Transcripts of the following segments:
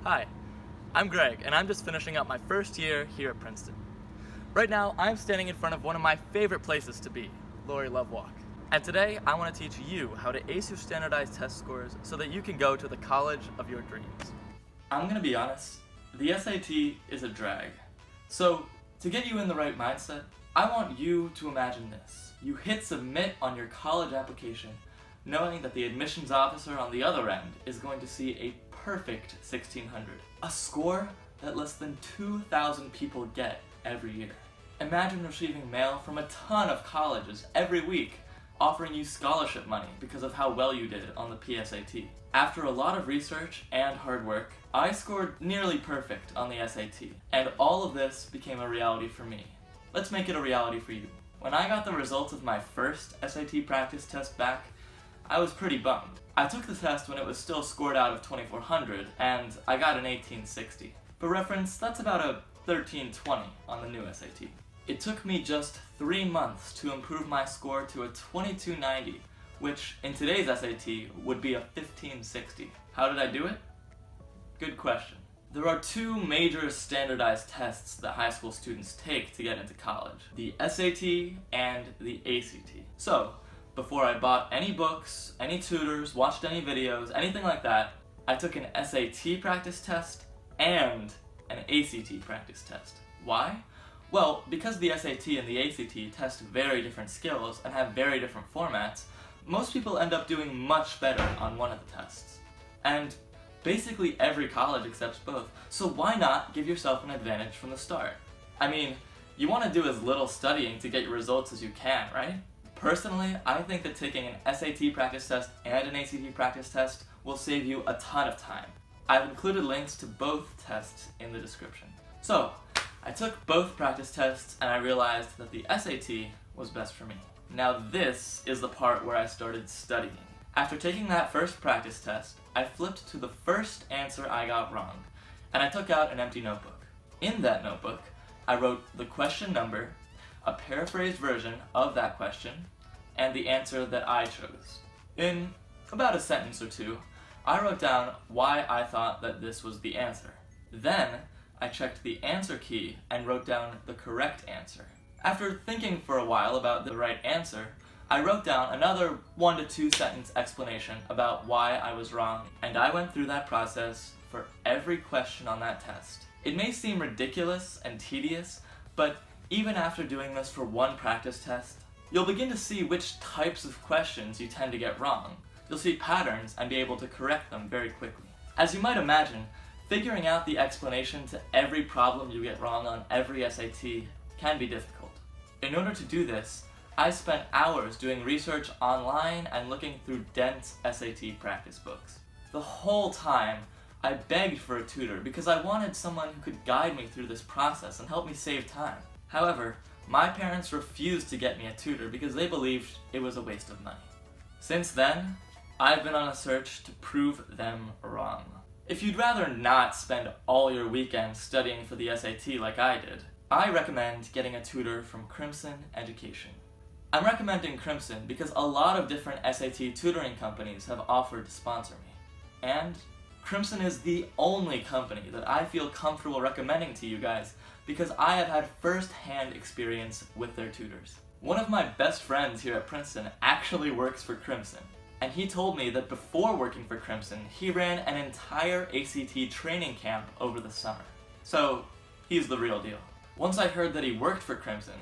Hi, I'm Greg, and I'm just finishing up my first year here at Princeton. Right now, I'm standing in front of one of my favorite places to be, Lori Love Walk. And today, I want to teach you how to ace your standardized test scores so that you can go to the college of your dreams. I'm gonna be honest, the SAT is a drag. So, to get you in the right mindset, I want you to imagine this. You hit submit on your college application, knowing that the admissions officer on the other end is going to see a perfect 1600, a score that less than 2,000 people get every year. Imagine receiving mail from a ton of colleges every week offering you scholarship money because of how well you did on the PSAT. After a lot of research and hard work, I scored nearly perfect on the SAT, and all of this became a reality for me. Let's make it a reality for you. When I got the results of my first SAT practice test back, I was pretty bummed. I took the test when it was still scored out of 2400, and I got an 1860. For reference, that's about a 1320 on the new SAT. It took me just 3 months to improve my score to a 2290, which in today's SAT would be a 1560. How did I do it? Good question. There are two major standardized tests that high school students take to get into college, the SAT and the ACT. So, before I bought any books, any tutors, watched any videos, anything like that, I took an SAT practice test and an ACT practice test. Why? Well, because the SAT and the ACT test very different skills and have very different formats, most people end up doing much better on one of the tests. And basically every college accepts both, so why not give yourself an advantage from the start? I mean, you want to do as little studying to get your results as you can, right? Personally, I think that taking an SAT practice test and an ACT practice test will save you a ton of time. I've included links to both tests in the description. So, I took both practice tests and I realized that the SAT was best for me. Now this is the part where I started studying. After taking that first practice test, I flipped to the first answer I got wrong, and I took out an empty notebook. In that notebook, I wrote the question number, a paraphrased version of that question, and the answer that I chose. In about a sentence or two, I wrote down why I thought that this was the answer. Then, I checked the answer key and wrote down the correct answer. After thinking for a while about the right answer, I wrote down another 1 to 2 sentence explanation about why I was wrong, and I went through that process for every question on that test. It may seem ridiculous and tedious, but even after doing this for one practice test, you'll begin to see which types of questions you tend to get wrong. You'll see patterns and be able to correct them very quickly. As you might imagine, figuring out the explanation to every problem you get wrong on every SAT can be difficult. In order to do this, I spent hours doing research online and looking through dense SAT practice books. The whole time, I begged for a tutor because I wanted someone who could guide me through this process and help me save time. However, my parents refused to get me a tutor because they believed it was a waste of money. Since then, I've been on a search to prove them wrong. If you'd rather not spend all your weekends studying for the SAT like I did, I recommend getting a tutor from Crimson Education. I'm recommending Crimson because a lot of different SAT tutoring companies have offered to sponsor me. And Crimson is the only company that I feel comfortable recommending to you guys because I have had first-hand experience with their tutors. One of my best friends here at Princeton actually works for Crimson, and he told me that before working for Crimson, he ran an entire ACT training camp over the summer. So, he's the real deal. Once I heard that he worked for Crimson,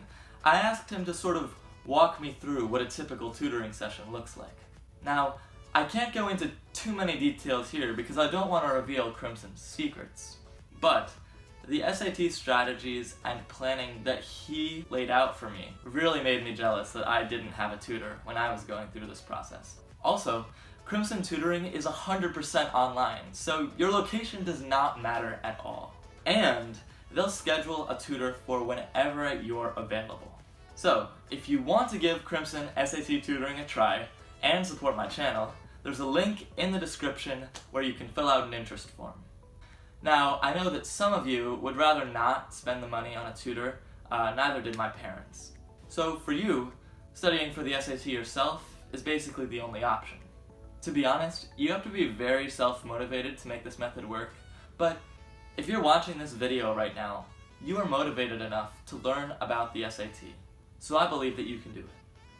I asked him to sort of walk me through what a typical tutoring session looks like. Now, I can't go into too many details here because I don't want to reveal Crimson's secrets, but the SAT strategies and planning that he laid out for me really made me jealous that I didn't have a tutor when I was going through this process. Also, Crimson Tutoring is 100% online, so your location does not matter at all. And they'll schedule a tutor for whenever you're available. So, if you want to give Crimson SAT Tutoring a try and support my channel, there's a link in the description where you can fill out an interest form. Now, I know that some of you would rather not spend the money on a tutor, neither did my parents. So for you, studying for the SAT yourself is basically the only option. To be honest, you have to be very self-motivated to make this method work, But if you're watching this video right now, you are motivated enough to learn about the SAT, so I believe that you can do it.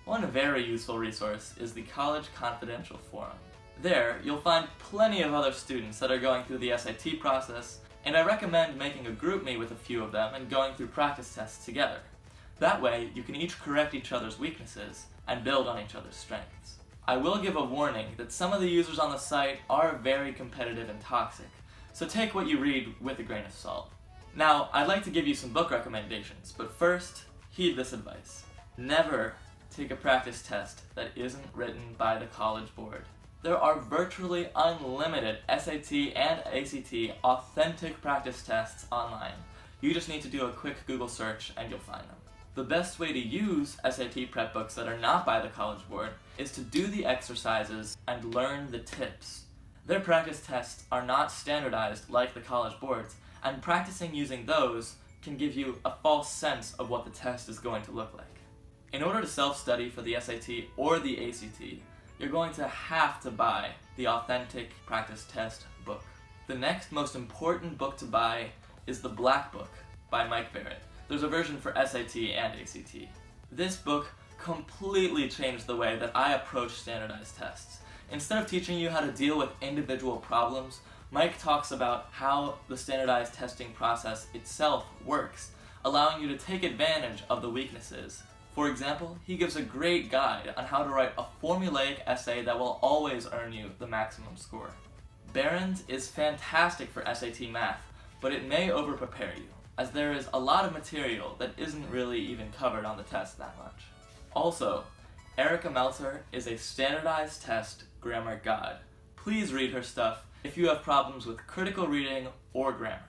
One very useful resource is the College Confidential Forum. There, you'll find plenty of other students that are going through the SAT process, and I recommend making a group me with a few of them and going through practice tests together. That way, you can each correct each other's weaknesses and build on each other's strengths. I will give a warning that some of the users on the site are very competitive and toxic, so take what you read with a grain of salt. Now, I'd like to give you some book recommendations, but first, heed this advice. Never take a practice test that isn't written by the College Board. There are virtually unlimited SAT and ACT authentic practice tests online. You just need to do a quick Google search and you'll find them. The best way to use SAT prep books that are not by the College Board is to do the exercises and learn the tips. Their practice tests are not standardized like the College Board's, and practicing using those can give you a false sense of what the test is going to look like. In order to self-study for the SAT or the ACT, you're going to have to buy the authentic practice test book. The next most important book to buy is the Black Book by Mike Barrett. There's a version for SAT and ACT. This book completely changed the way that I approach standardized tests. Instead of teaching you how to deal with individual problems, Mike talks about how the standardized testing process itself works, allowing you to take advantage of the weaknesses. For example, he gives a great guide on how to write a formulaic essay that will always earn you the maximum score. Barron's is fantastic for SAT math, but it may over-prepare you, as there is a lot of material that isn't really even covered on the test that much. Also, Erica Meltzer is a standardized test grammar god. Please read her stuff if you have problems with critical reading or grammar.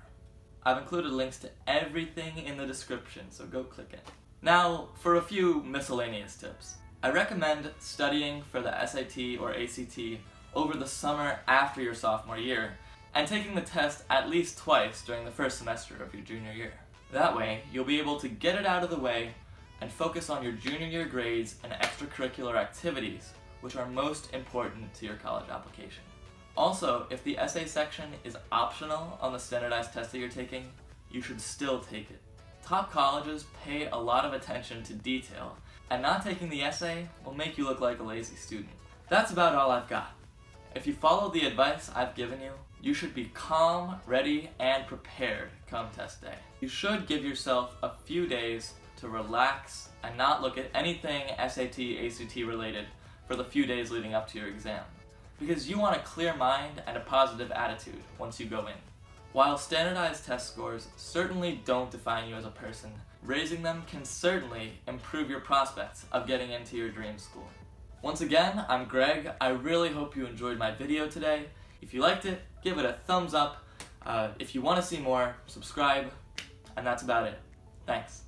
I've included links to everything in the description, so go click it. Now, for a few miscellaneous tips. I recommend studying for the SAT or ACT over the summer after your sophomore year, and taking the test at least twice during the first semester of your junior year. That way, you'll be able to get it out of the way and focus on your junior year grades and extracurricular activities, which are most important to your college application. Also, if the essay section is optional on the standardized test that you're taking, you should still take it. Top colleges pay a lot of attention to detail, and not taking the essay will make you look like a lazy student. That's about all I've got. If you follow the advice I've given you, you should be calm, ready, and prepared come test day. You should give yourself a few days to relax and not look at anything SAT, ACT related for the few days leading up to your exam, because you want a clear mind and a positive attitude once you go in. While standardized test scores certainly don't define you as a person, raising them can certainly improve your prospects of getting into your dream school. Once again, I'm Greg. I really hope you enjoyed my video today. If you liked it, give it a thumbs up. If you want to see more, subscribe, and that's about it. Thanks.